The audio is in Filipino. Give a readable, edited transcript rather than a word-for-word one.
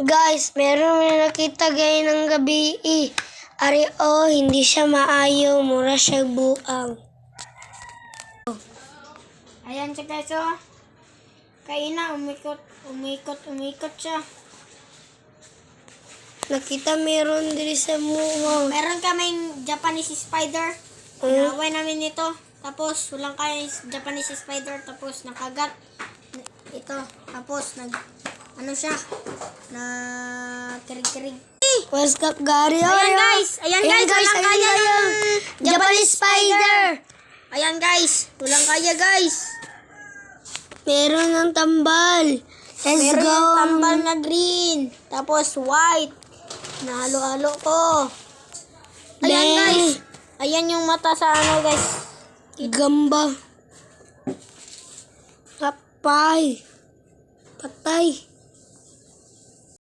Guys, meron na nakita gaya ng gabi Ari hindi siya maayo, mura siya buang. Ayan siya guys Kaina, umikot siya. Nakita meron diri sa muwa. Meron kaming Japanese spider. Naway namin ito. Tapos walang kaya Japanese spider. Tapos nakagat. Ito. Tapos siya. Na kirig-kirig. What's up, Gary? Ayan guys. Walang kaya ng Japanese spider. Ayan guys. Walang kaya guys. Meron ng tambal. Let's Meron go. yung tambal na green. Tapos white. Nahalo-halo ko. Ayan Bang. guys. Ayan yung mata sa guys. Gamba. Apay. Patay.